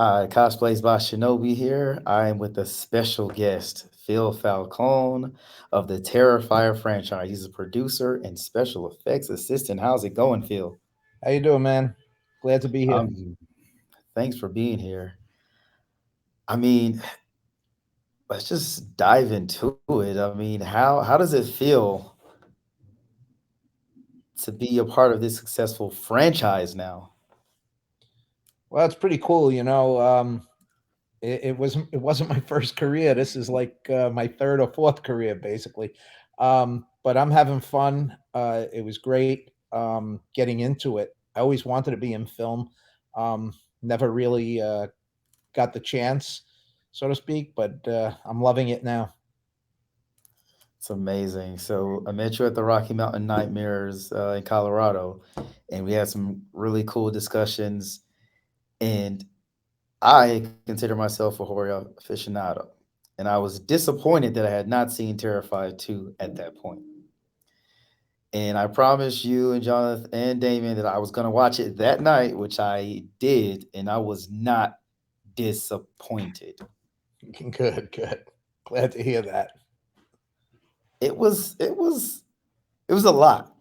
Hi, Cosplays by Shinobi here. I am with a special guest, Phil Falcone of the Terrifier franchise. He's a producer and special effects assistant. How's it going, Phil? How you doing, man? Glad to be here. Thanks for being here. I mean, let's just dive into it. I mean, how does it feel to be a part of this successful franchise now? Well, it's pretty cool, it wasn't my first career. This is like my third or fourth career, basically. But I'm having fun. It was great getting into it. I always wanted to be in film. Um, Never really got the chance, so to speak. But I'm loving it now. It's amazing. So I met you at the Rocky Mountain Nightmares in Colorado, and we had some really cool discussions. And I consider myself a horror aficionado, and I was disappointed that I had not seen Terrified 2 at that point. And I promised you and Jonathan and Damien that I was going to watch it that night, which I did, and I was not disappointed. Good, good. Glad to hear that. It was a lot.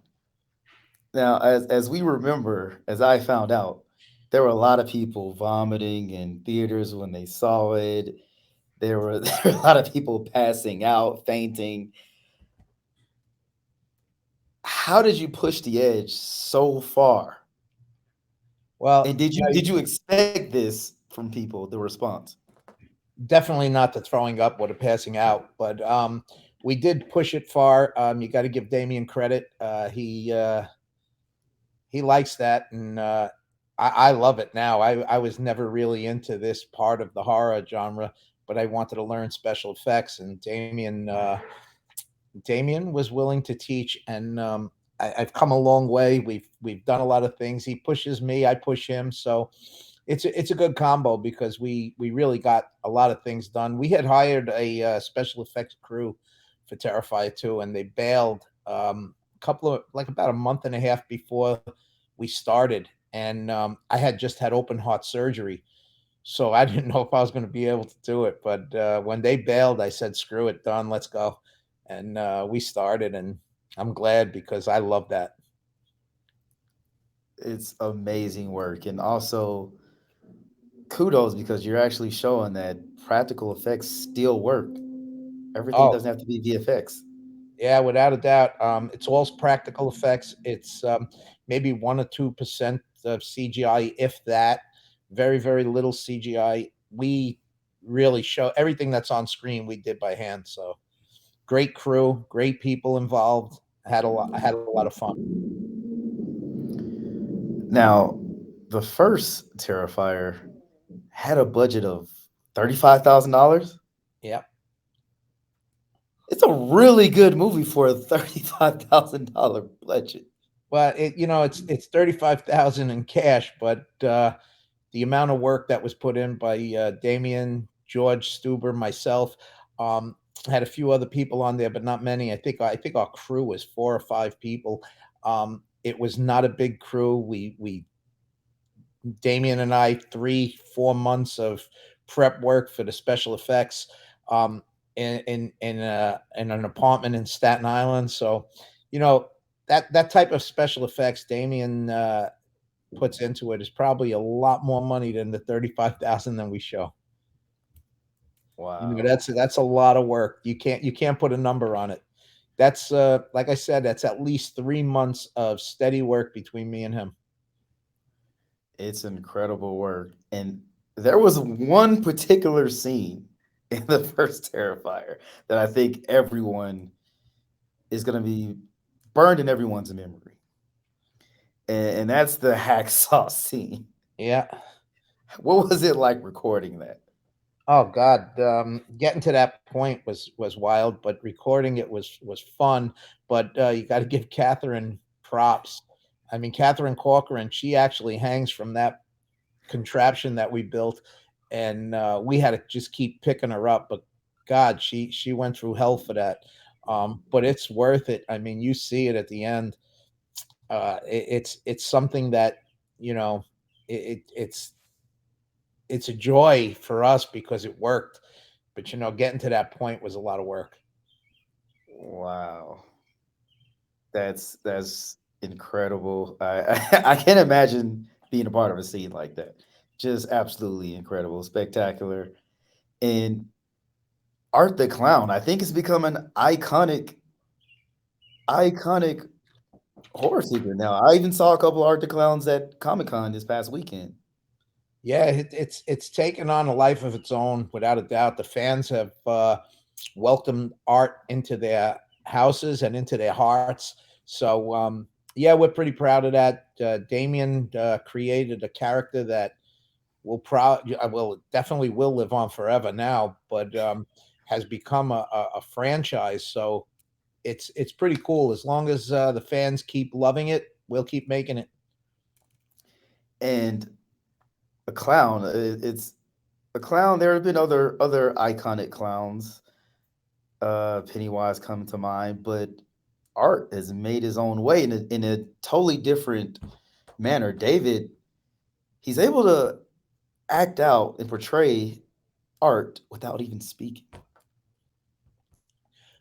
Now, as we remember, as I found out, there were a lot of people vomiting in theaters when they saw it. There were a lot of people passing out, fainting. How did you push the edge so far? Well, And did you expect this from people, the response? definitely not the throwing up or the passing out, but we did push it far. You got to give Damien credit. He likes that, and I love it now. I was never really into this part of the horror genre, but I wanted to learn special effects, and Damien was willing to teach, and I've come a long way. We've done a lot of things. He pushes me, I push him, so it's a good combo because we really got a lot of things done. We had hired a special effects crew for Terrifier 2, and they bailed a couple of like about a month and a half before we started, and I had just had open heart surgery, so I didn't know if I was going to be able to do it. But when they bailed, I said, "Screw it, done. Let's go." And we started, and I'm glad because I love that. It's amazing work. And also kudos because you're actually showing that practical effects still work. Everything Oh, doesn't have to be VFX. yeah, without a doubt. It's all practical effects. It's maybe 1 or 2% of CGI, if that. Very, very little CGI. We really show everything that's on screen. We did by hand. So great crew, great people involved. I had a lot of fun. Now, the first Terrifier had a budget of $35,000. Yeah. It's a really good movie for a $35,000 budget. Well, it's 35,000 in cash, but the amount of work that was put in by Damien, George Stuber, myself, um, had a few other people on there, but not many. I think our crew was 4 or 5 people. It was not a big crew. We Damien and I 3 4 months of prep work for the special effects. Um, in an apartment in Staten Island. So, you know that type of special effects Damien puts into it is probably a lot more money than the 35,000 than we show. Wow. That's a lot of work. You can't put a number on it. That's like I said, that's at least 3 months of steady work between me and him. It's incredible work. And there was one particular scene in the first Terrifier that I think everyone is going to be burned in everyone's memory. And that's the hacksaw scene. Yeah. What was it like recording that? Oh God, getting to that point was wild, but recording it was fun. But you got to give Catherine props. I mean, Catherine Corcoran, she actually hangs from that contraption that we built, and we had to just keep picking her up. But God, she went through hell for that. But it's worth it. I mean, you see it at the end. It's something that you know it's it's a joy for us because it worked. But getting to that point was a lot of work. Wow, that's incredible. I can't imagine being a part of a scene like that. Just absolutely incredible, spectacular, and Art the Clown. I think it's become an iconic horror secret now. I even saw a couple of Art the Clowns at Comic Con this past weekend. Yeah, it's taken on a life of its own, without a doubt. The fans have welcomed art into their houses and into their hearts. So yeah, we're pretty proud of that. Damien created a character that will definitely will live on forever now, but has become a franchise. So it's pretty cool. As long as the fans keep loving it, we'll keep making it. And a clown, it's a clown. There have been other iconic clowns. Pennywise coming to mind, but Art has made his own way in a totally different manner. David, he's able to act out and portray Art without even speaking.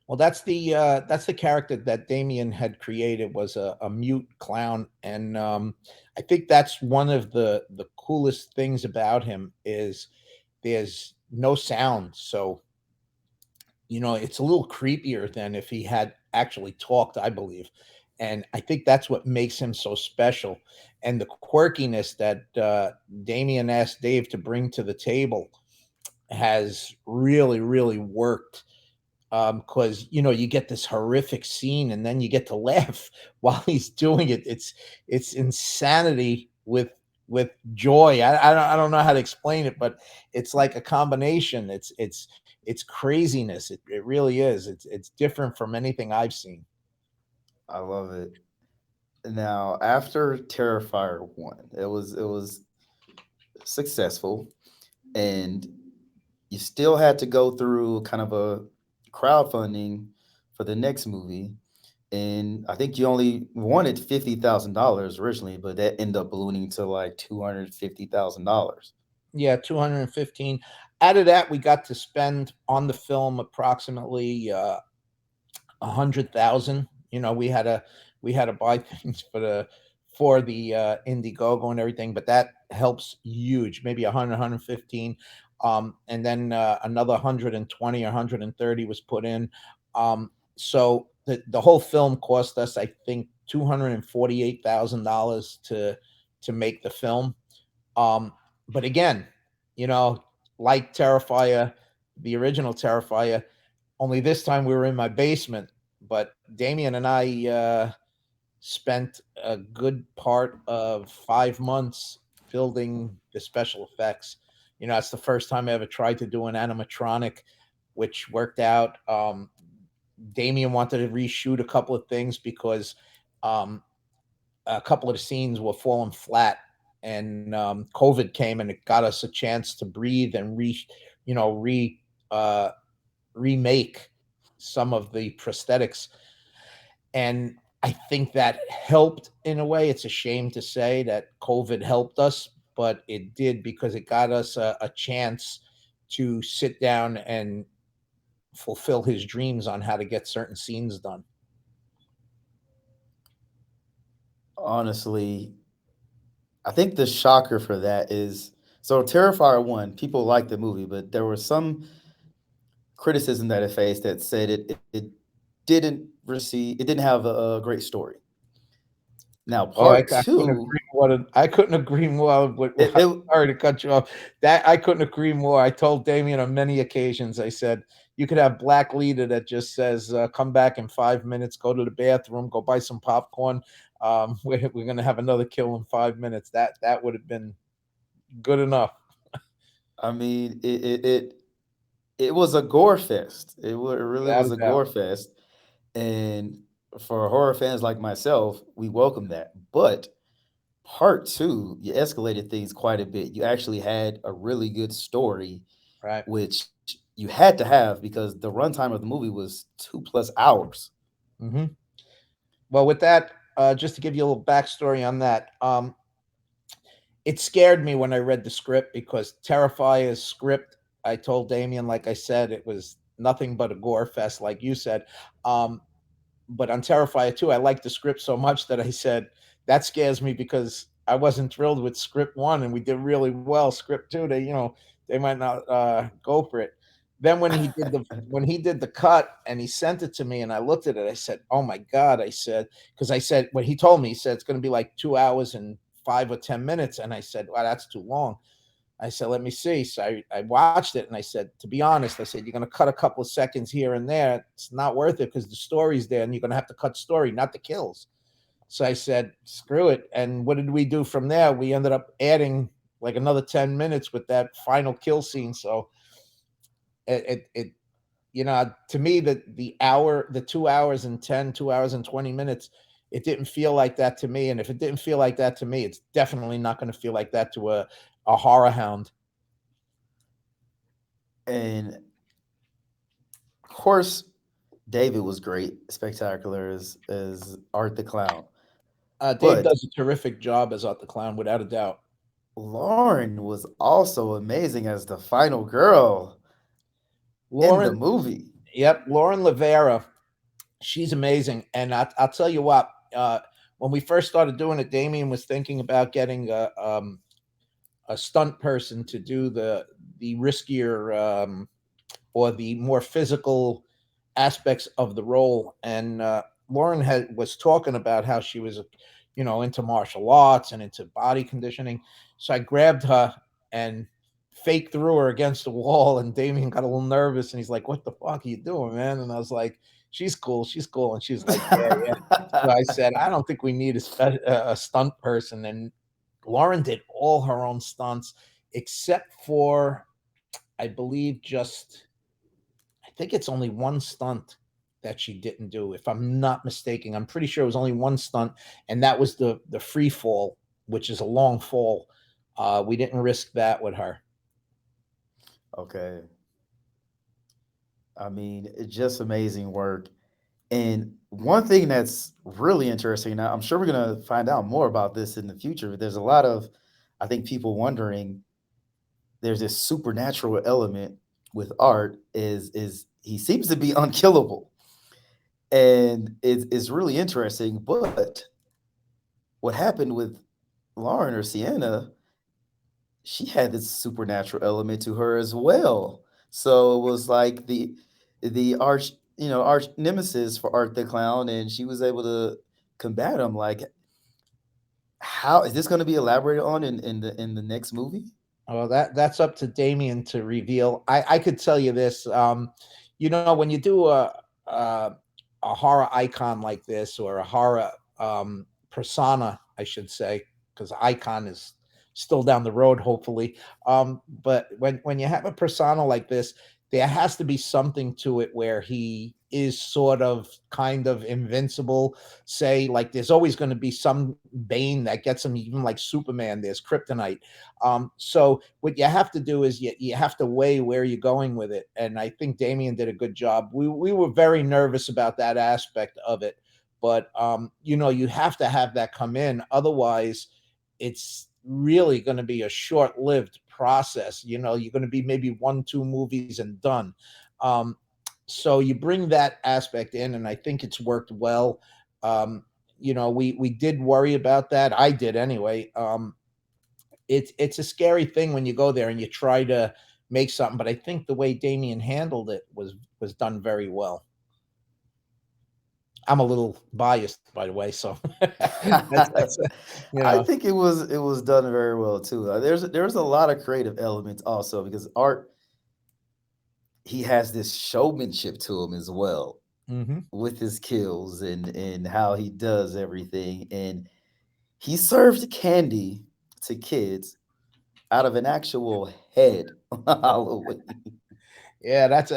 Well, that's the character that Damien had created, was a mute clown, and I think that's one of the coolest things about him is there's no sound. So it's a little creepier than if he had actually talked, I believe. And I think that's what makes him so special. And the quirkiness that Damien asked Dave to bring to the table has really, really worked. Because you get this horrific scene and then you get to laugh while he's doing it. It's insanity with joy. I don't know how to explain it, but it's like a combination. It's craziness. It really is. It's different from anything I've seen. I love it. Now, after Terrifier 1, it was successful, and you still had to go through kind of a crowdfunding for the next movie. And I think you only wanted $50,000 originally, but that ended up ballooning to like $250,000. Yeah, 215. Out of that, we got to spend on the film approximately 100,000. We had to buy things for the Indiegogo and everything, but that helps huge. Maybe 100, 115, and then another 120 or 130 was put in. So the whole film cost us, I think, $248,000 to make the film. But again, you know, like Terrifier, the original Terrifier, only this time we were in my basement. But Damien and I spent a good part of 5 months building the special effects. It's the first time I ever tried to do an animatronic, which worked out. Damien wanted to reshoot a couple of things because um, a couple of the scenes were falling flat, and COVID came and it got us a chance to breathe and you know, re uh, remake some of the prosthetics, and I think that helped in a way. It's a shame to say that COVID helped us, but it did because it got us a chance to sit down and fulfill his dreams on how to get certain scenes done. Honestly, I think the shocker for that is so Terrifier 1, people liked the movie, but there was some criticism that it faced that said it didn't have a great story. Now, Oh, I part couldn't two, agree more. I couldn't agree more it, it sorry to cut you off. That I couldn't agree more. I told Damien on many occasions, I said, you could have black leader that just says, come back in 5 minutes, go to the bathroom, go buy some popcorn. We're gonna have another kill in 5 minutes. That would have been good enough. I mean, it was a gore fest. It really Without was a a doubt. gore fest, and for horror fans like myself, we welcome that. But part two, you escalated things quite a bit. You actually had a really good story, Right. which you had to have because the runtime of the movie was 2+ hours. Hmm. Well, with that, just to give you a little backstory on that, it scared me when I read the script because Terrifier's script, I told Damien, like I said, it was nothing but a gore fest, like you said. Um, but on Terrifier 2, I liked the script so much that I said, that scares me because I wasn't thrilled with script one and we did really well. Script two, they might not go for it. Then when he did the cut and he sent it to me and I looked at it, I said, "Oh my god!" I said, because I said when he told me, he said it's going to be like 2 hours and 5 or 10 minutes, and I said, "Wow, that's too long." I said, "Let me see." So I watched it and I said, to be honest, I said, "You're going to cut a couple of seconds here and there. It's not worth it because the story's there and you're going to have to cut story, not the kills." So I said, "Screw it." And what did we do from there? We ended up adding like another 10 minutes with that final kill scene. So it to me, the 2 hours and 10, 2 hours and 20 minutes, it didn't feel like that to me. And if it didn't feel like that to me, it's definitely not going to feel like that to a horror hound. And of course, David was great, spectacular as Art the Clown. Dave But does a terrific job as Art the Clown, without a doubt. Lauren was also amazing as the final girl in the Lauren, movie. yep, Lauren Lavera, she's amazing. And I'll tell you what, when we first started doing it, Damien was thinking about getting a stunt person to do the riskier or the more physical aspects of the role. And Lauren was talking about how she was, into martial arts and into body conditioning. So I grabbed her and fake threw her against the wall, and Damien got a little nervous, and he's like, "What the fuck are you doing, man?" And I was like, "She's cool, she's cool," and she's like, "Yeah, yeah." So I said, "I don't think we need a stunt person," and Lauren did all her own stunts except for, I believe, just I think it's only one stunt that she didn't do, if I'm not mistaken. I'm pretty sure it was only one stunt, and that was the free fall, which is a long fall. We didn't risk that with her. Okay. I mean, it's just amazing work. And one thing that's really interesting, now I'm sure we're going to find out more about this in the future, but there's a lot of, I think, people wondering, there's this supernatural element with art is he seems to be unkillable. And it's really interesting. But what happened with Lauren or Sienna, she had this supernatural element to her as well. So it was like the arch, arch nemesis for Art the Clown, and she was able to combat him. Like, how is this going to be elaborated on in the next movie? Oh, that's up to Damien to reveal. I could tell you this. When you do a horror icon like this, or a horror persona, I should say, because icon is still down the road, hopefully. But when you have a persona like this, there has to be something to it where he is sort of kind of invincible. Say, like, there's always going to be some bane that gets him, even like Superman, there's kryptonite. So what you have to do is you have to weigh where you're going with it. And I think Damien did a good job. We were very nervous about that aspect of it. But you have to have that come in. Otherwise, it's really going to be a short-lived process. You're going to be maybe one, two movies and done. Um, so you bring that aspect in, and I think it's worked well. Um, we did worry about that. I did anyway. It's a scary thing when you go there and you try to make something, but I think the way Damien handled it was done very well. I'm a little biased, by the way, so that's you I know. think it was done very well too. There's a lot of creative elements also because Art, he has this showmanship to him as well Hmm. with his kills and how he does everything. And he served candy to kids out of an actual head on Halloween. Yeah, that's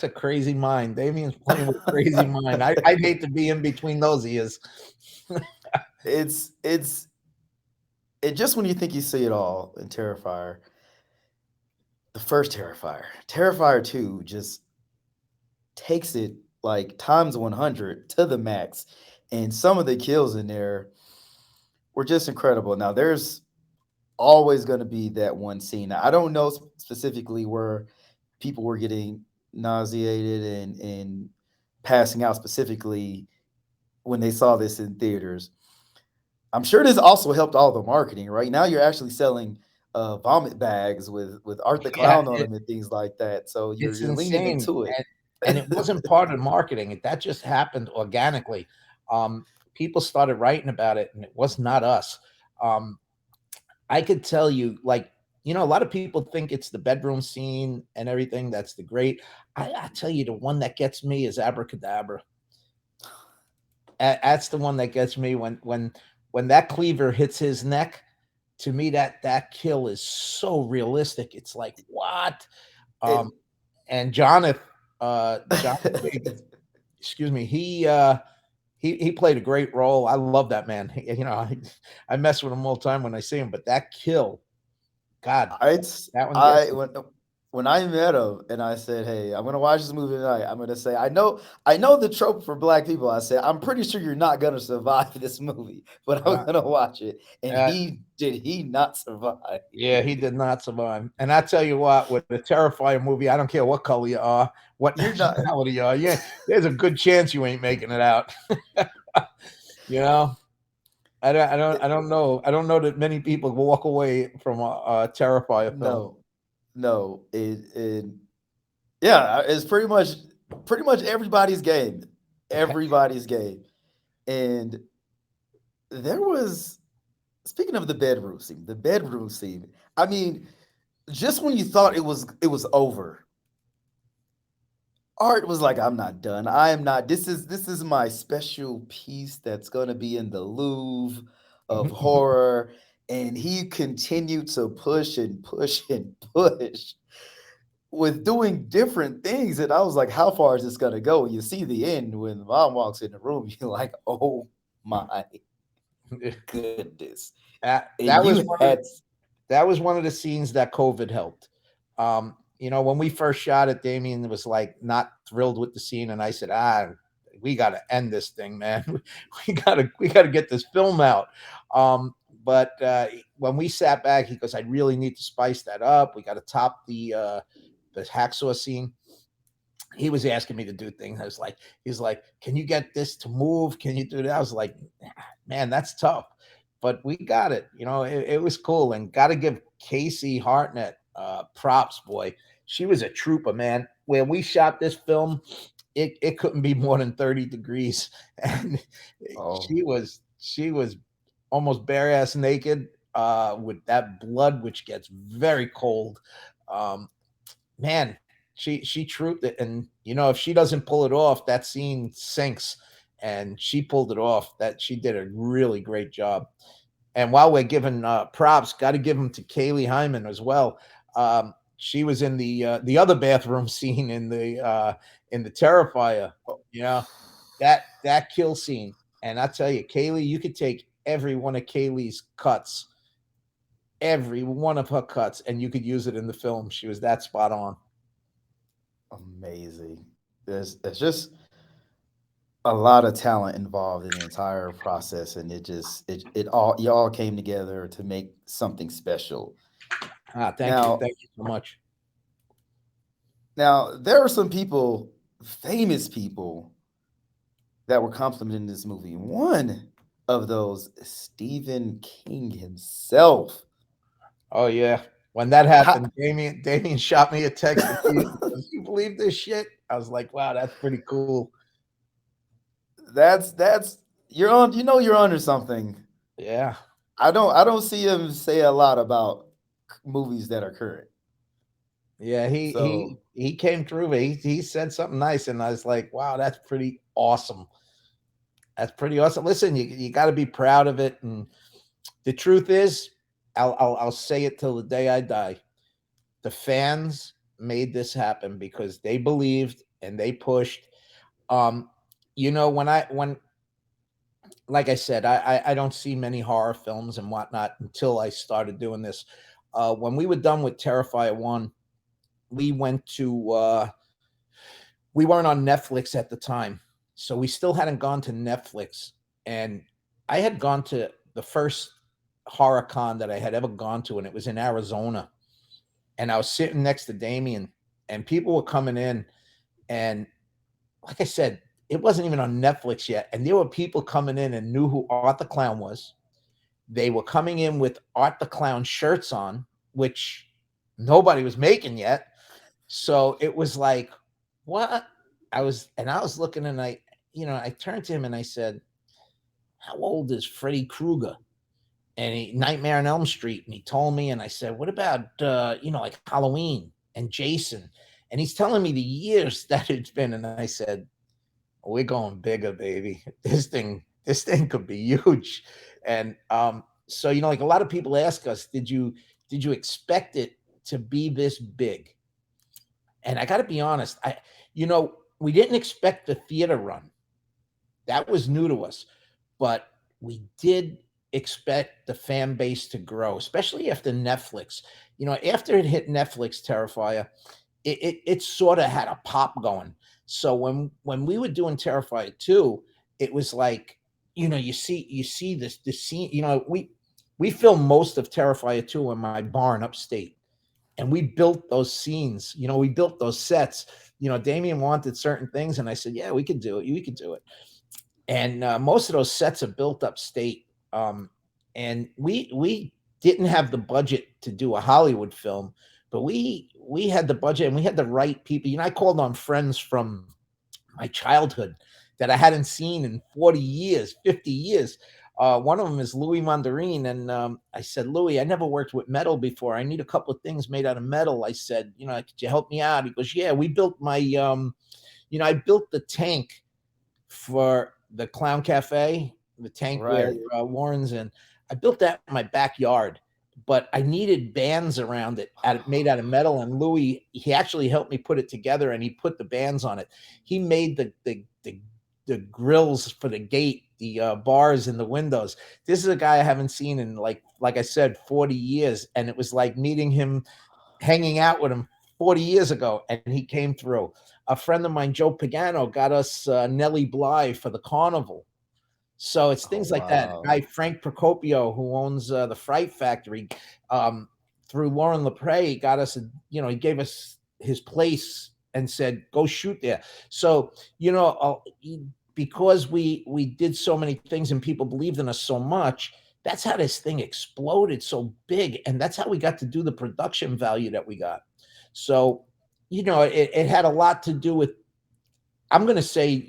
a crazy mind. Damien's playing with crazy mind. I'd hate to be in between those ears. It's just when you think you see it all in Terrifier, the first Terrifier 2 just takes it like times 100 to the max. And some of the kills in there were just incredible. Now, there's always going to be that one scene. I don't know specifically where people were getting nauseated and passing out specifically when they saw this in theaters. I'm sure this also helped all the marketing. Right now, you're actually selling vomit bags with Art the Yeah, Clown on them and things like that. So it's you're leaning insane, into it. and it wasn't part of marketing. That just happened organically. People started writing about it, and it was not us. Um, I could tell you, like, a lot of people think it's the bedroom scene and everything. That's the great. I tell you, the one that gets me is Abracadabra. That's the one that gets me when that cleaver hits his neck. To me, that kill is so realistic. It's like what? Um, And and Jonathan, Jonathan Big, excuse me, he played a great role. I love that man. I mess with him all the time when I see him. But that kill, God, that one gets I when I met him and I said, "Hey, I'm gonna watch this movie tonight." I'm gonna say, I know the trope for black people." I said, "I'm pretty sure you're not gonna survive this movie, but I'm uh, gonna watch it." And uh, he not survive? yeah, he did not survive. And I tell you what, with a Terrifier movie, I don't care what color you are, what You're not. nationality you are. Yeah, there's a good chance you ain't making it out. you know, I don't know that many people walk away from a Terrifier film. No, no. It yeah, it's pretty much everybody's game. Everybody's game. And there was, speaking of the bedroom scene. I mean, just when you thought it was over, Art was like, "I'm not done. I am not. This is my special piece that's gonna be in the Louvre of horror." And he continued to push and push and push with doing different things. And I was like, "How far is this gonna go?" You see the end when mom walks in the room. You're like, "Oh my goodness!" And That you was one of had that was one of the scenes that COVID helped. When we first shot it, Damien was like not thrilled with the scene, and I said, we got to end this thing, man. We got to get this film out. But when we sat back, he goes, I really need to spice that up. We got to top the hacksaw scene. He was asking me to do things. He's like, can you get this to move? Can you do that? I was like, man, that's tough. But we got it. It was cool. And got to give Casey Hartnett props, boy. She was a trooper, man. When we shot this film, it couldn't be more than 30 degrees. And oh she was almost bare ass naked with that blood, which gets very cold. Um, Man, she trooped it, and if she doesn't pull it off, that scene sinks. And she pulled it off. That she did a really great job. And while we're giving props, got to give them to Kaylee Hyman as well. She was in the other bathroom scene in the Terrifier. oh, You know that kill scene, and I tell you, Kaylee, you could take every one of Kaylee's cuts, every one of her cuts, and you could use it in the film. She was that spot on. amazing. There's just a lot of talent involved in the entire process, and it all came together to make something special. Thank you, Now, thank you so much. now there are some people, famous people, that were complimented in this movie. One of those, Stephen King himself. Oh yeah, when that How, happened, Damien shot me a text. You believe this shit? I was like, wow, that's pretty cool. that's you're on. You're under something. Yeah, I don't see him say a lot about movies that are current. yeah. He he So he came through. He said something nice, and I was like, wow, that's pretty awesome. That's pretty awesome. Listen, you got to be proud of it. And the truth is, I'll say it till the day I die. The fans made this happen because they believed and they pushed. Um, when like I said, I don't see many horror films and whatnot until I started doing this. When we were done with Terrifier 1, we went to we weren't on Netflix at the time, so we still hadn't gone to Netflix. And I had gone to the first horror con that I had ever gone to, and it was in Arizona. And I was sitting next to Damien, and people were coming in, and like I said, it wasn't even on Netflix yet, and there were people coming in and knew who Art the Clown was. They were coming in with Art the Clown shirts on, which nobody was making yet. So it was like, what? I was looking, and I turned to him and I said, "How old is Freddy Krueger?" And Nightmare on Elm Street, and he told me, and I said, "What about like Halloween and Jason?" And he's telling me the years that it's been, and I said, "We're going bigger, baby. This thing could be huge." And so like a lot of people ask us, did you expect it to be this big? And I got to be honest, we didn't expect the theater run. That was new to us, but we did expect the fan base to grow, especially after Netflix. After it hit Netflix, Terrifier, it sort of had a pop going. So when we were doing Terrifier 2, it was like, you see this scene, we filmed most of Terrifier 2 in my barn upstate. And we built those scenes, we built those sets. Damien wanted certain things, and I said, yeah, we could do it. We could do it. And most of those sets are built upstate. And we didn't have the budget to do a Hollywood film, but we had the budget, and we had the right people. I called on friends from my childhood that I hadn't seen in 40 years, 50 years. One of them is Louis Mandarine. And I said, Louis, I never worked with metal before. I need a couple of things made out of metal. I said, could you help me out? He goes, yeah, we built I built the tank for the Clown Cafe, the tank where Right. Warren's in. I built that in my backyard, but I needed bands around it made out of metal. And Louis, he actually helped me put it together, and he put the bands on it. He made the grills for the gate, the bars in the windows. This is a guy I haven't seen in like I said, 40 years, and it was like meeting him, hanging out with him 40 years ago, and he came through. A friend of mine, Joe Pagano, got us Nellie Bly for the carnival. So it's Oh things like that. A guy, wow. Frank Procopio, who owns the Fright Factory, through Lauren Lepre, got us, he gave us his place and said, go shoot there. So, because we did so many things and people believed in us so much, that's how this thing exploded so big. And that's how we got to do the production value that we got. So, it had a lot to do with, I'm going to say,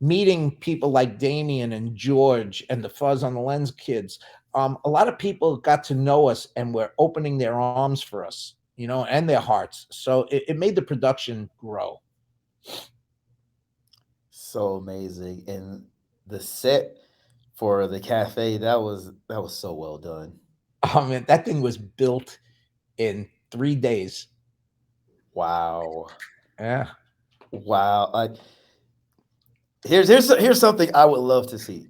meeting people like Damien and George and the Fuzz on the Lens kids. A lot of people got to know us and were opening their arms for us, and their hearts. So it made the production grow. So amazing. And the set for the cafe, that was so well done. Man, that thing was built in 3 days. Wow. Yeah. Wow. Like here's something I would love to see.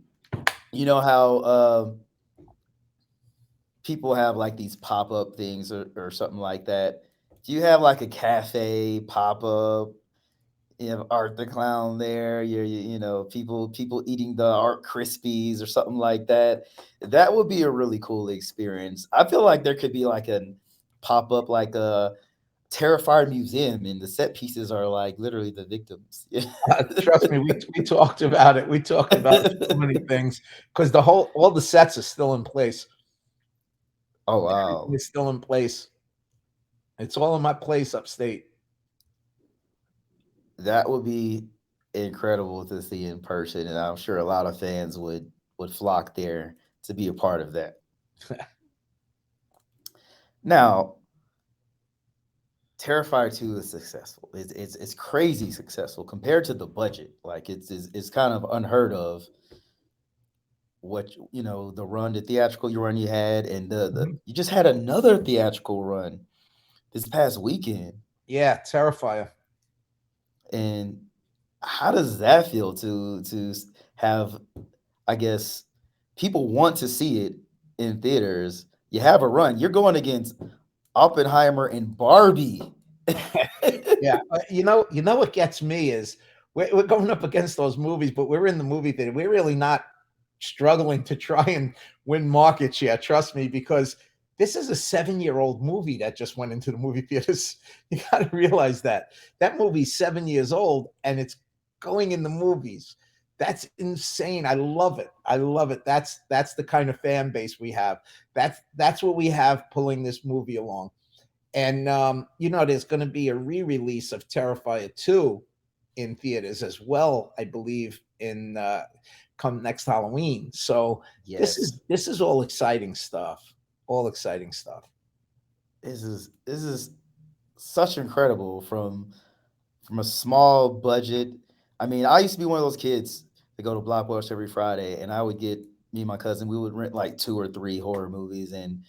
You know how people have like these pop-up things or something like that. Do you have like a cafe pop-up? You have Art the Clown there. People eating the Art Krispies or something like that. That would be a really cool experience. I feel like there could be like a pop up like a Terrifier museum, and the set pieces are like literally the victims. Yeah. Trust me, we talked about it. We talked about so many things because all the sets are still in place. Oh Everything wow, is still in place. It's all in my place upstate. that would be incredible to see in person, and I'm sure a lot of fans would flock there to be a part of that. Now, Terrifier 2 is successful. It's crazy successful compared to the budget. Like it's kind of unheard of the run, the theatrical run you had, and the Mhm. you just had another theatrical run this past weekend. Yeah, Terrifier. And how does that feel to have, I guess, people want to see it in theaters? You have a run. You're going against Oppenheimer and Barbie. Yeah, what gets me is we're going up against those movies, but we're in the movie theater. We're really not. struggling to try and win market share. Trust me, because this is a 7-year-old movie that just went into the movie theaters. You got to realize that that movie's 7 years old and it's going in the movies. That's insane. I love it. I love it. That's the kind of fan base we have. That's what we have pulling this movie along. And there's going to be a re-release of Terrifier 2 in theaters as well, I believe, in come next Halloween. So this Yes. is this is all exciting stuff. All exciting stuff. This is such incredible from a small budget. I mean, I used to be one of those kids that go to Blockbuster every Friday, and I would get me and my cousin. We would rent like two or three horror movies, and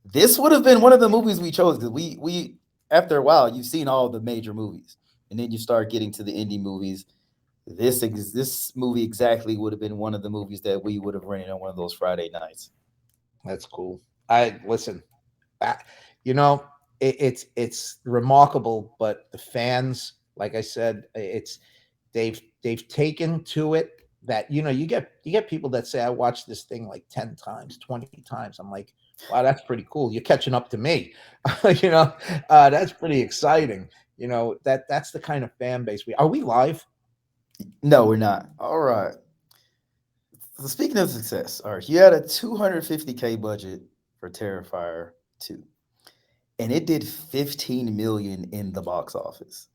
this would have been one of the movies we chose because we after a while you've seen all the major movies, and then you start getting to the indie movies. This movie exactly would have been one of the movies that we would have rented on one of those Friday nights. That's cool. I listen. I, you know, it's remarkable, but the fans, like I said, they've taken to it that you get people that say I watched this thing like 10 times, 20 times. I'm like, wow, that's pretty cool. You're catching up to me. you know, that's pretty exciting. That's the kind of fan base we are. We live? No, we're not. All right. So speaking of success, all right, you had a 250K budget for Terrifier 2, and it did 15 million in the box office.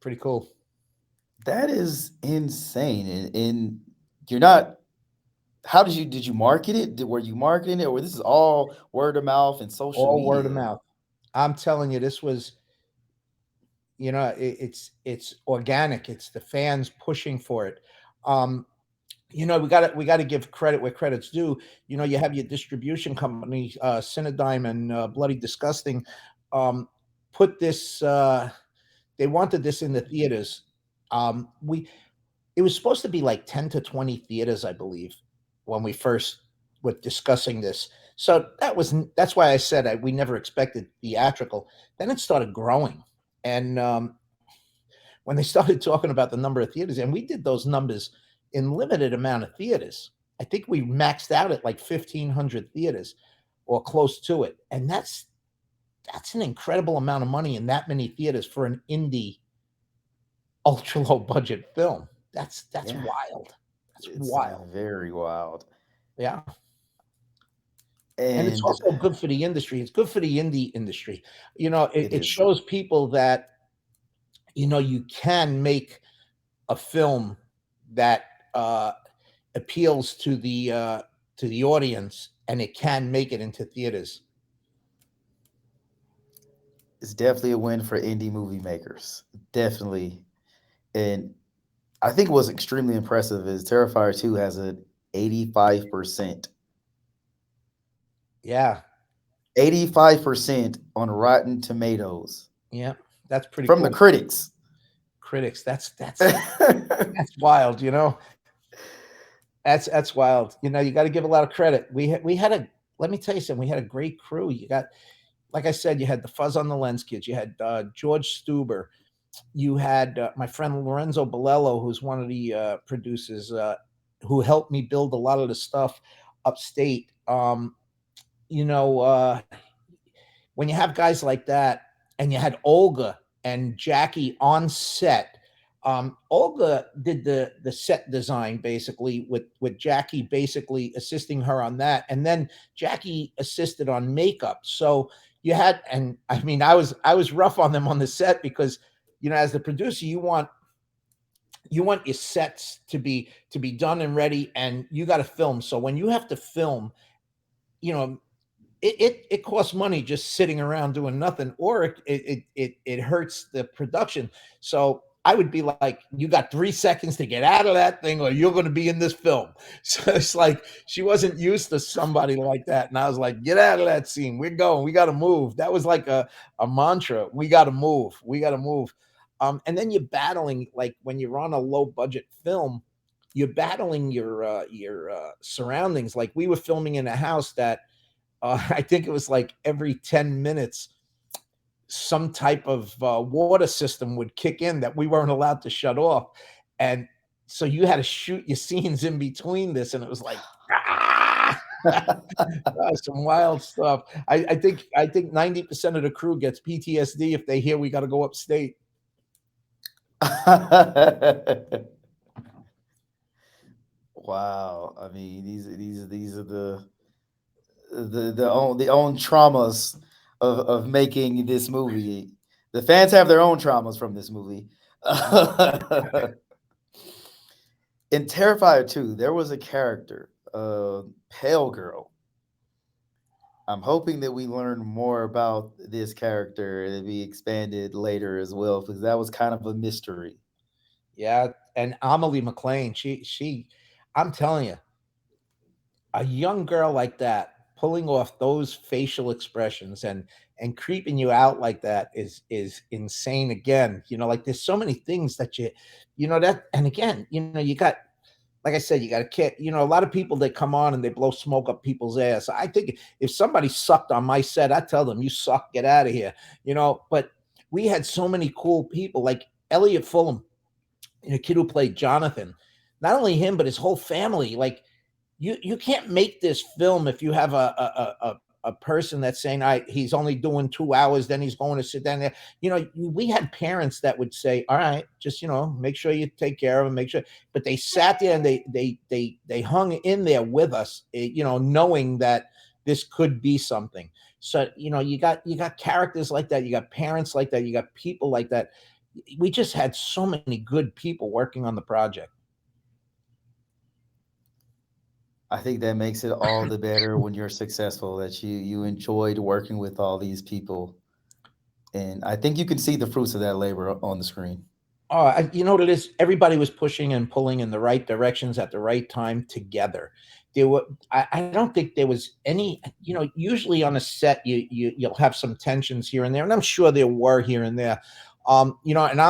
Pretty cool. That is insane. And you're not how did you market it? Were you marketing it, or this is all word of mouth and social All word of media? mouth. I'm telling you, this was it's organic. It's the fans pushing for it. um we got to give credit where credit's due. You have your distribution company, Cinedigm and Bloody Disgusting, um put this they wanted this in the theaters. We It was supposed to be like 10 to 20 theaters, I believe, when we first were discussing this. So that's why I said we never expected theatrical. Then it started growing. And when they started talking about the number of theaters, and we did those numbers in limited amount of theaters. I think we maxed out at like 1,500 theaters or close to it. And that's an incredible amount of money in that many theaters for an indie ultra low budget film. That's Yeah, wild. That's it's wild. very wild. Yeah. And it's And also good for the industry. It's good for the indie industry. it It is. shows people that you can make a film that uh, appeals to the audience, and it can make it into theaters. It's definitely a win for indie movie makers. Definitely. And I think what's extremely impressive is Terrifier 2 has an 85%. Yeah, 85% on Rotten Tomatoes yeah, that's pretty from the cool. critics. Critics, that's wild. That's wild. You got to give a lot of credit. We had a Let me tell you something. We had a great crew. You got, like I said, you had the Fuzz on the Lens kids. You had George Stuber. You had my friend Lorenzo Bolello, who's one of the producers, who helped me build a lot of the stuff upstate. You know, when you have guys like that, and you had Olga and Jackie on set. Olga did the set design basically, with Jackie basically assisting her on that, and then Jackie assisted on makeup. So and I mean, I was rough on them on the set because as the producer, you want your sets to be done and ready, and you got to film. So when you have to film, you know it costs money just sitting around doing nothing, or it hurts the production. So I would be like, you got 3 seconds to get out of that thing, or you're going to be in this film. So it's like she wasn't used to somebody like that, and I was like, get out of that scene. We're going. We got to move. That was like a mantra. We got to move. We got to move. And then you're battling, like when you're on a low budget film, you're battling your surroundings. Like we were filming in a house that I think it was like every 10 minutes, some type of water system would kick in that we weren't allowed to shut off. And so you had to shoot your scenes in between this, and it was like, ah! Some wild stuff. I think 90% of the crew gets PTSD if they hear we got to go upstate. Wow. I mean, these are the own traumas of making this movie. The fans have their own traumas from this movie. In Terrifier 2, there was a character, Pale Girl. I'm hoping that we learn more about this character and it be expanded later as well, because that was kind of a mystery. Yeah, and Amelie McLean, I'm telling you, a young girl like that pulling off those facial expressions and creeping you out like that is insane. Again, like there's so many things that that, and again, you got, like I said, you got a kid. A lot of people, they come on and they blow smoke up people's ass. I think if somebody sucked on my set, I tell them, you suck, get out of here. But we had so many cool people like Elliot Fulham, a kid who played Jonathan. Not only him, but his whole family. Like, you can't make this film if you have a person that's saying, "I he's only doing 2 hours, then he's going to sit down there." We had parents that would say, "All right, just make sure you take care of him, make sure." But they sat there and they hung in there with us, knowing that this could be something. So you got characters like that, you got parents like that, you got people like that. We just had so many good people working on the project. I think that makes it all the better when you're successful, that you enjoyed working with all these people. And I think you can see the fruits of that labor on the screen. Oh, you know what it is? Everybody was pushing and pulling in the right directions at the right time together. There were, I don't think there was any, usually on a set, you'll have some tensions here and there, and I'm sure there were here and there. And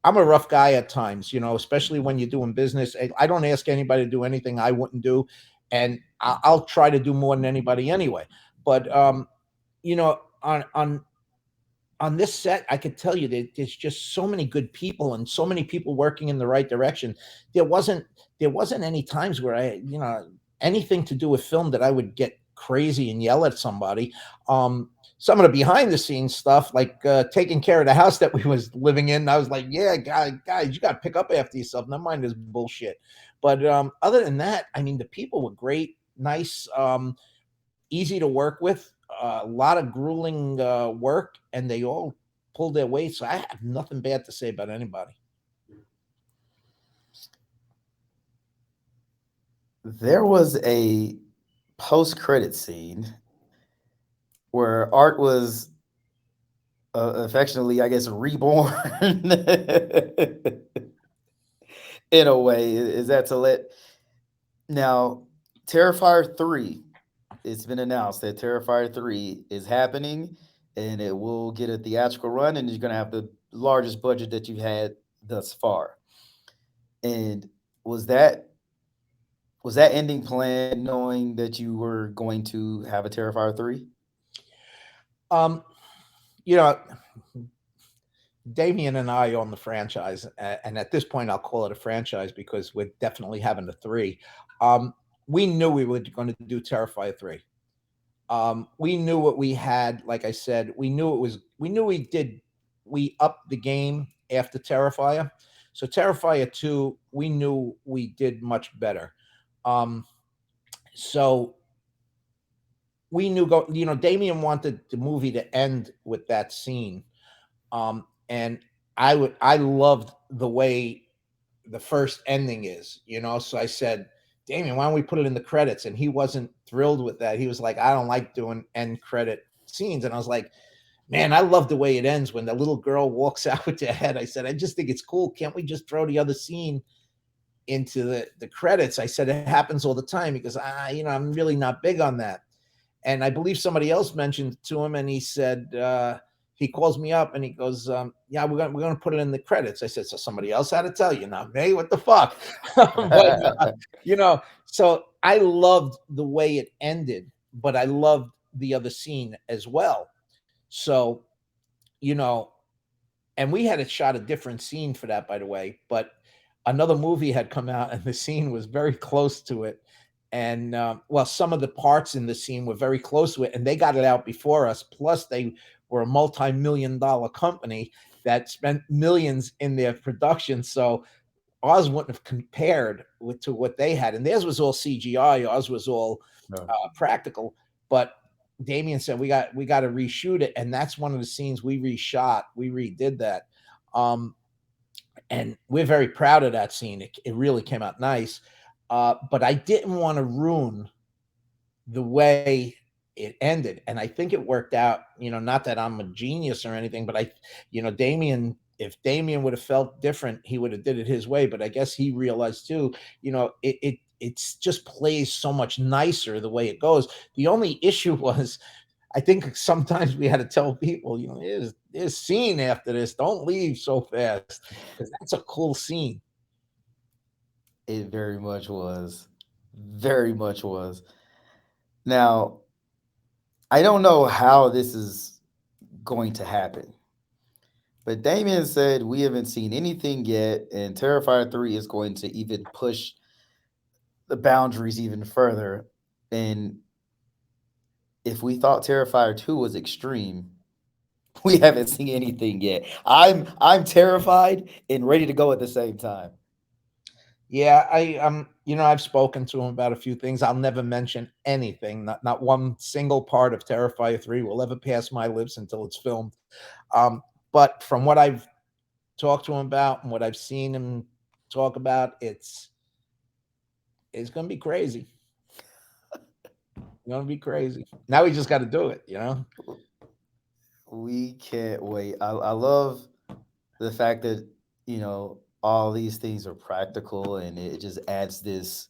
I'm a rough guy at times, especially when you're doing business. I don't ask anybody to do anything I wouldn't do, and I'll try to do more than anybody anyway. But on this set, I could tell you that there's just so many good people and so many people working in the right direction. There wasn't there wasn't any times where anything to do with film that I would get crazy and yell at somebody. Some of the behind the scenes stuff, like taking care of the house that we was living in, I was like, yeah, guys, you got to pick up after yourself. Never mind this bullshit. But other than that, I mean, the people were great, nice, easy to work with, a lot of grueling work, and they all pulled their weight. So I have nothing bad to say about anybody. There was a post-credit scene where Art was affectionately, I guess, reborn in a way. Is that to let now Terrifier 3? It's been announced that Terrifier 3 is happening and it will get a theatrical run and you're going to have the largest budget that you've had thus far. And was that was that ending planned knowing that you were going to have a Terrifier 3? Um, you know, Damien and I own the franchise, and at this point, I'll call it a franchise because we're definitely having the three. We knew we were going to do Terrifier 3. We knew what we had. Like I said, we knew it was. We knew we upped the game after Terrifier. So Terrifier 2, we knew we did much better. Um, so we knew Damien wanted the movie to end with that scene. And I loved the way the first ending is, So I said, Damien, why don't we put it in the credits? And he wasn't thrilled with that. He was like, I don't like doing end credit scenes. And I was like, man, I love the way it ends when the little girl walks out with her head. I said, I just think it's cool. Can't we just throw the other scene into the credits? I said, it happens all the time because I'm really not big on that. And I believe somebody else mentioned to him, and he said, he calls me up and he goes, "Yeah, we're gonna put it in the credits." I said, "So somebody else had to tell you, not me? What the fuck?" But so I loved the way it ended, but I loved the other scene as well. So you know, and we had a shot a different scene for that, by the way. But another movie had come out, and the scene was very close to it. And well, some of the parts in the scene were very close to it, and they got it out before us. Plus, they were a multi-million-dollar company that spent millions in their production, so ours wouldn't have compared to what they had. And theirs was all CGI. Ours was all No. practical. But Damien said we got to reshoot it, and that's one of the scenes we reshot. We redid that. And we're very proud of that scene. It really came out nice. But I didn't want to ruin the way it ended, and I think it worked out. Not that I'm a genius or anything, but Damien. If Damien would have felt different, he would have did it his way. But I guess he realized too. It's just plays so much nicer the way it goes. The only issue was I think sometimes we had to tell people, there's scene after this. Don't leave so fast because that's a cool scene. It very much was. Very much was. Now, I don't know how this is going to happen, but Damien said we haven't seen anything yet, and Terrifier 3 is going to even push the boundaries even further. And if we thought Terrifier 2 was extreme, we haven't seen anything yet. I'm terrified and ready to go at the same time. Yeah, I've spoken to him about a few things. I'll never mention anything. Not one single part of Terrifier 3 will ever pass my lips until it's filmed. But from what I've talked to him about and what I've seen him talk about, it's gonna be crazy. It's gonna be crazy. Now we just got to do it. We can't wait. I love the fact that, all these things are practical, and it just adds this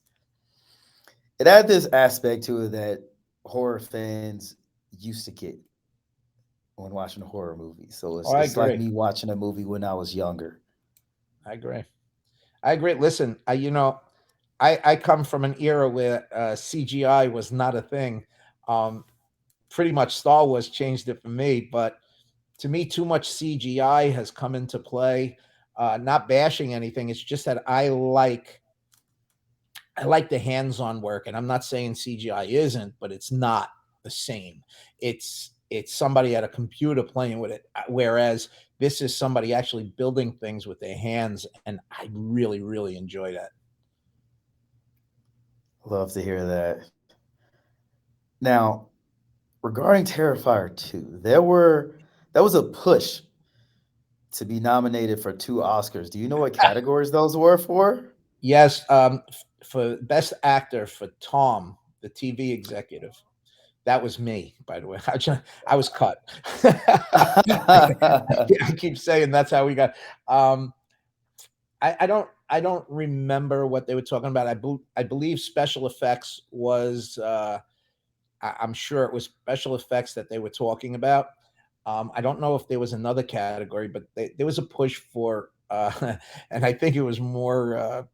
aspect to it that horror fans used to get when watching a horror movie. So Oh, I it's like agree. me watching a movie when I was younger. I agree. I agree. Listen, I come from an era where CGI was not a thing. Um, Pretty much Star Wars changed it for me, but to me, too much CGI has come into play. Not bashing anything. It's just that I like the hands-on work, and I'm not saying CGI isn't, but it's not the same. It's somebody at a computer playing with it, whereas this is somebody actually building things with their hands, and I really, really enjoy that. Love to hear that. Now, regarding Terrifier 2, that was a push to be nominated for two Oscars. Do you know what categories those were for? Yes, for best actor for Tom, the TV executive. That was me, by the way. I was cut. I keep saying that's how we got. Um, I don't remember what they were talking about. I believe special effects was. I'm sure it was special effects that they were talking about. I don't know if there was another category, but there was a push for, and I think it was more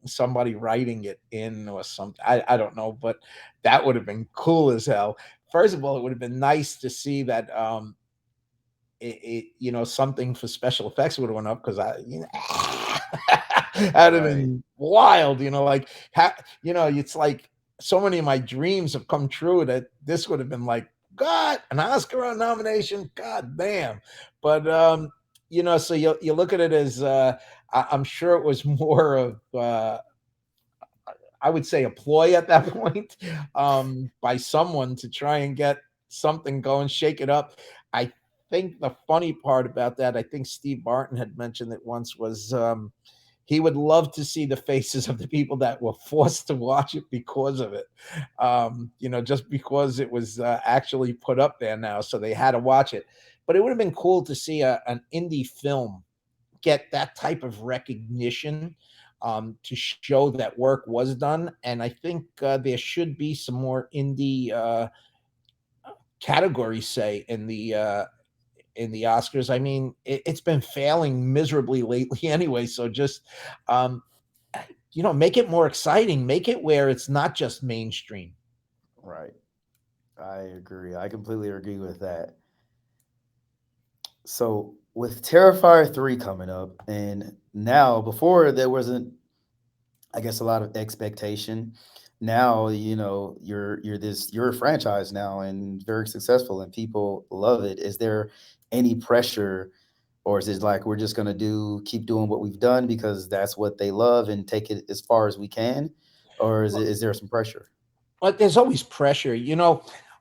somebody writing it in or something. I don't know, but that would have been cool as hell. First of all, it would have been nice to see that something for special effects would have went up because that'd have Right. been wild. It's like so many of my dreams have come true that this would have been like God, an Oscar nomination. God damn. But so you look at it as I'm sure it was more of I would say a ploy at that point by someone to try and get something going, shake it up. I think the funny part about that, I think Steve Martin had mentioned it once, was he would love to see the faces of the people that were forced to watch it because of it. Just because it was actually put up there now, so they had to watch it. But it would have been cool to see an indie film get that type of recognition to show that work was done. And I think there should be some more indie categories, say in the Oscars. I mean, it's been failing miserably lately anyway. So just make it more exciting. Make it where it's not just mainstream. Right. I agree. I completely agree with that. So with Terrifier 3 coming up, and now before there wasn't, I guess, a lot of expectation. Now, you're a franchise now and very successful and people love it. Is there any pressure, or is it like we're just gonna keep doing what we've done because that's what they love and take it as far as we can? Or is there some pressure? But there's always pressure.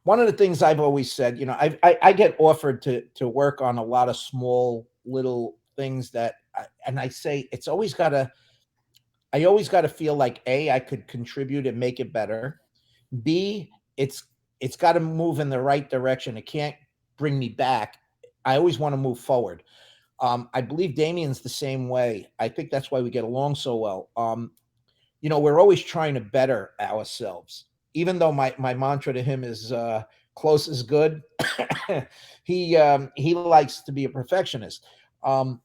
One of the things I've always said, I get offered to work on a lot of small little things and I say I always got to feel like A, I could contribute and make it better. B, it's got to move in the right direction. It can't bring me back. I always want to move forward. I believe Damien's the same way. I think that's why we get along so well. We're always trying to better ourselves. Even though my mantra to him is close is good, he likes to be a perfectionist. Um,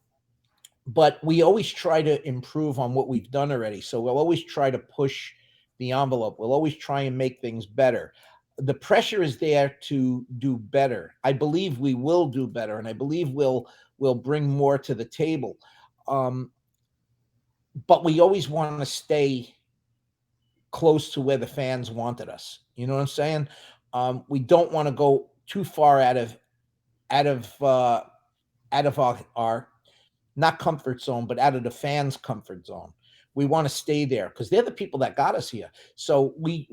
but we always try to improve on what we've done already. So we'll always try to push the envelope. We'll always try and make things better. The pressure is there to do better. I believe we will do better, and I believe we'll bring more to the table. Um, but we always want to stay close to where the fans wanted us. You know what I'm saying? We don't want to go too far out of uh, out of our not comfort zone, but out of the fans' comfort zone. We want to stay there because they're the people that got us here. So it's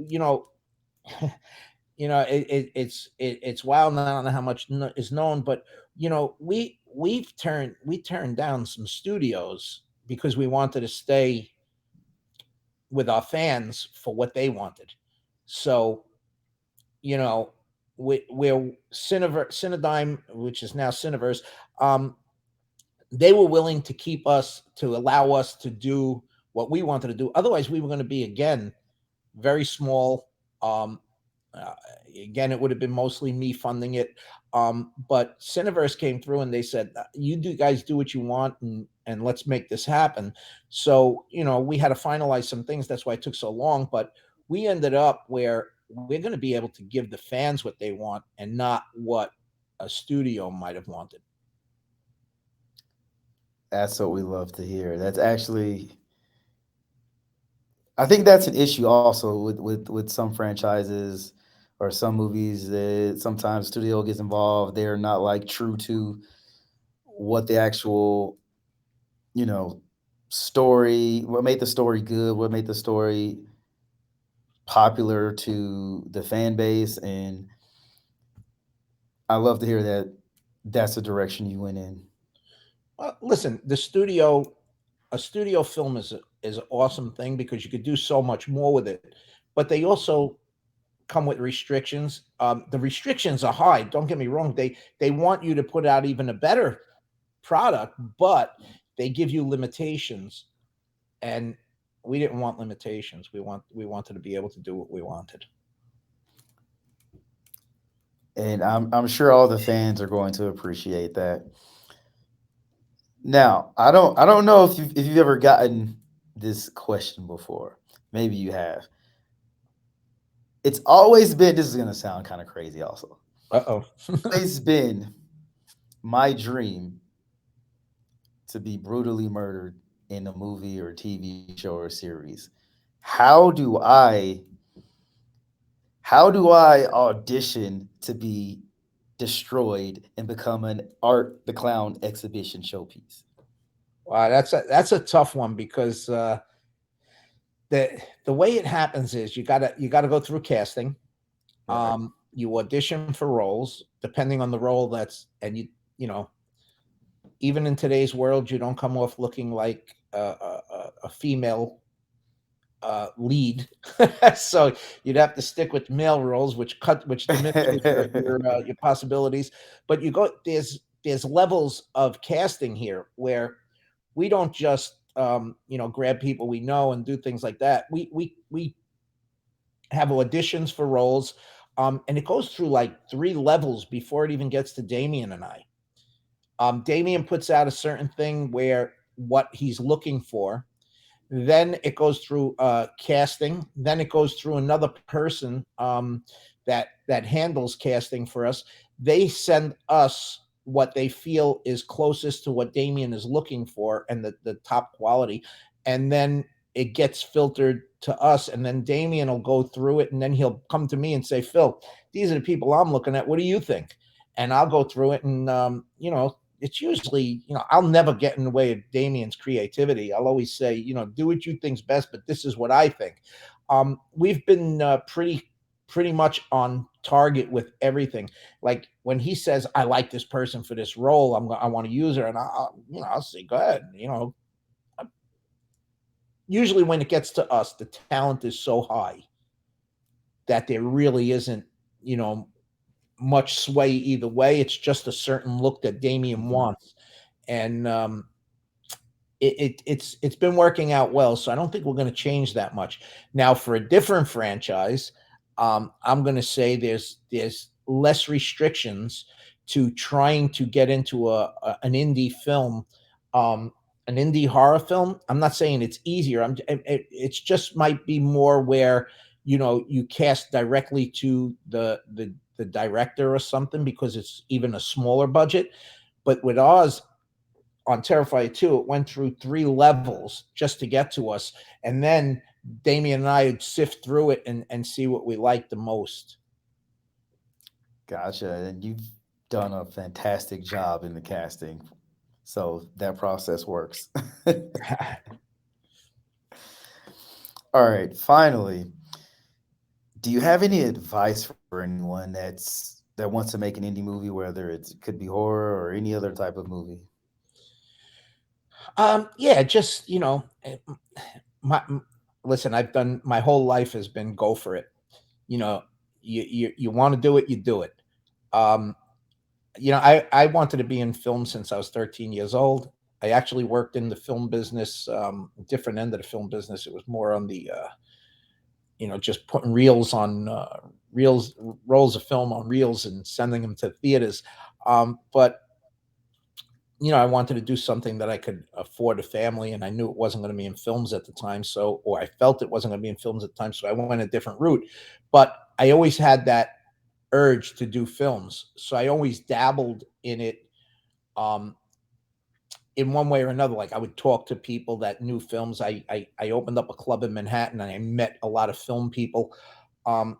wild. I don't know how much is known, but we turned down some studios because we wanted to stay with our fans for what they wanted. So you know, we're Cinedigm, which is now Cineverse. Um, they were willing to keep us to allow us to do what we wanted to do. Otherwise, we were going to be again very small. Um, uh, Again, it would have been mostly me funding it. But Cineverse came through and they said, "You do guys do what you want, and let's make this happen." So we had to finalize some things. That's why it took so long. But we ended up where we're going to be able to give the fans what they want and not what a studio might have wanted. That's what we love to hear. That's actually, I think that's an issue also with some franchises or some movies that sometimes studio gets involved. They're not like true to what the actual, you know, story, what made the story good, what made the story popular to the fan base. And I love to hear that that's the direction you went in. Listen, a studio film is an awesome thing because you could do so much more with it, but they also come with restrictions. The restrictions are high. Don't get me wrong. They want you to put out even a better product, but they give you limitations, and we didn't want limitations. We wanted to be able to do what we wanted. And I'm sure all the fans are going to appreciate that. Now, I don't know if you've ever gotten this question before. Maybe you have. It's always been, this is gonna sound kind of crazy also. Uh oh. Always been my dream to be brutally murdered in a movie or TV show or series. How do I how do I audition to be destroyed and become an Art the Clown exhibition showpiece? Wow, that's a tough one because the way it happens is you gotta go through casting. Right. You audition for roles depending on the role that's and you know even in today's world you don't come off looking like a female lead. So you'd have to stick with male roles, which diminishes your possibilities. But there's levels of casting here where we don't just grab people we know and do things like that. We have auditions for roles, and it goes through like three levels before it even gets to Damien and I. Damien puts out a certain thing where what he's looking for, then it goes through casting. Then it goes through another person that handles casting for us. They send us. what they feel is closest to what Damien is looking for and the top quality. And then it gets filtered to us. And then Damien will go through it and then he'll come to me and say, Phil, these are the people I'm looking at. What do you think? And I'll go through it. And, it's usually, I'll never get in the way of Damien's creativity. I'll always say, do what you think's best, but this is what I think. We've been pretty much on target with everything. Like when he says, "I like this person for this role, I want to use her," and I'll say, "Go ahead." Usually when it gets to us, the talent is so high that there really isn't, you know, much sway either way. It's just a certain look that Damien Hmm. wants, and it's been working out well. So I don't think we're going to change that much. Now for a different franchise, I'm going to say there's less restrictions to trying to get into an indie film, um, an indie horror film. I'm not saying it's easier. It's just might be more where you cast directly to the director or something because it's even a smaller budget. But with ours, on Terrifier 2, it went through 3 levels just to get to us. And then Damien and I would sift through it and see what we liked the most. Gotcha. And you've done a fantastic job in the casting. So that process works. All right. Finally, do you have any advice for anyone that wants to make an indie movie, whether it could be horror or any other type of movie? Yeah, just, my, listen, I've done my whole life has been go for it. You know, you want to do it, you do it. Um, I wanted to be in film since I was 13 years old. I actually worked in the film business, different end of the film business. It was more on the, just putting reels, rolls of film on reels and sending them to theaters. But I wanted to do something that I could afford a family, and I knew it wasn't going to be in films at the time. So, or I felt it wasn't going to be in films at the time. So I went a different route. But I always had that urge to do films. So I always dabbled in it, um, in one way or another. Like I would talk to people that knew films. I opened up a club in Manhattan and I met a lot of film people. Um,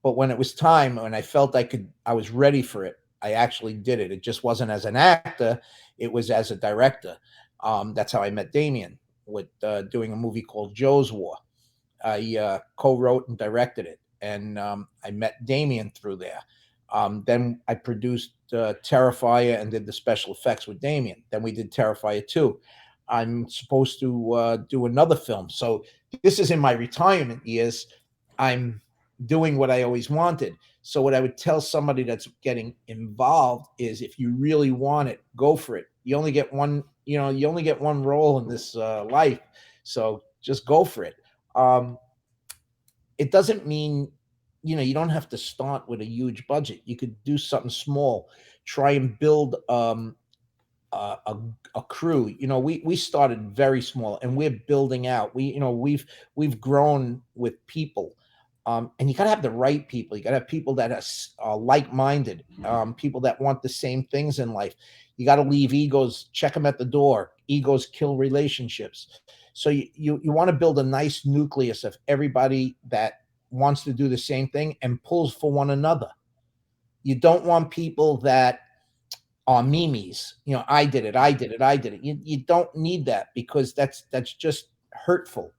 but when it was time, when I felt I was ready for it, I actually did it. It just wasn't as an actor; it was as a director. That's how I met Damien with doing a movie called Joe's War. I co-wrote and directed it, and I met Damien through there. Then I produced Terrifier and did the special effects with Damien. Then we did Terrifier 2. I'm supposed to do another film. So this is in my retirement years. I'm doing what I always wanted. So what I would tell somebody that's getting involved is if you really want it, go for it. You only get one role in this life. So just go for it. Um, it doesn't mean you don't have to start with a huge budget. You could do something small, try and build a, a, a crew. We started very small and we're building out. We've grown with people. And you got to have the right people. You got to have people that are like-minded, people that want the same things in life. You got to leave egos, check them at the door. Egos kill relationships. So you want to build a nice nucleus of everybody that wants to do the same thing and pulls for one another. You don't want people that are memes. I did it, I did it, I did it. You don't need that because that's just hurtful.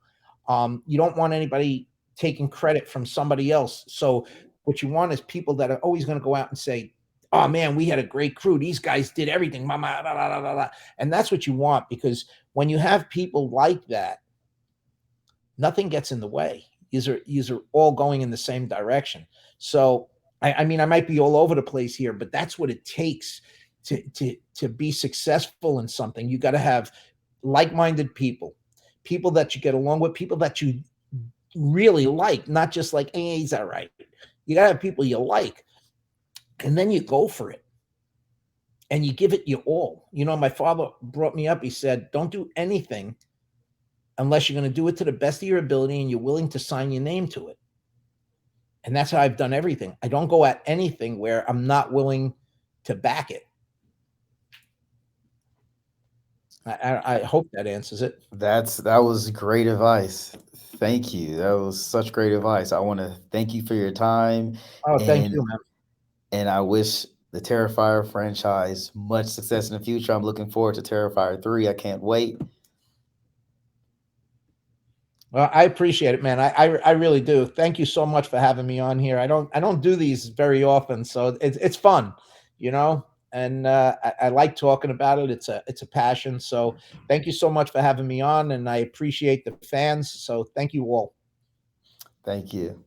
You don't want anybody taking credit from somebody else. So what you want is people that are always going to go out and say, "Oh man, we had a great crew. These guys did everything." And that's what you want because when you have people like that, nothing gets in the way. These are all going in the same direction. So I mean, I might be all over the place here, but that's what it takes to be successful in something. You got to have like-minded people, people that you get along with, people that you really like, not just like, hey, he's all right. You got to have people you like, and then you go for it and you give it your all. My father brought me up. He said, "Don't do anything unless you're going to do it to the best of your ability and you're willing to sign your name to it." And that's how I've done everything. I don't go at anything where I'm not willing to back it. I hope that answers it. That was great advice. Thank you. That was such great advice. I want to thank you for your time, Oh, thank and you, man. I wish the Terrifier franchise much success in the future. I'm looking forward to Terrifier 3. I can't wait. Well, I appreciate it, man. I really do. Thank you so much for having me on here. I don't do these very often, so it's fun, you know. And I like talking about it. It's a passion. So thank you so much for having me on, and I appreciate the fans. So thank you all. Thank you.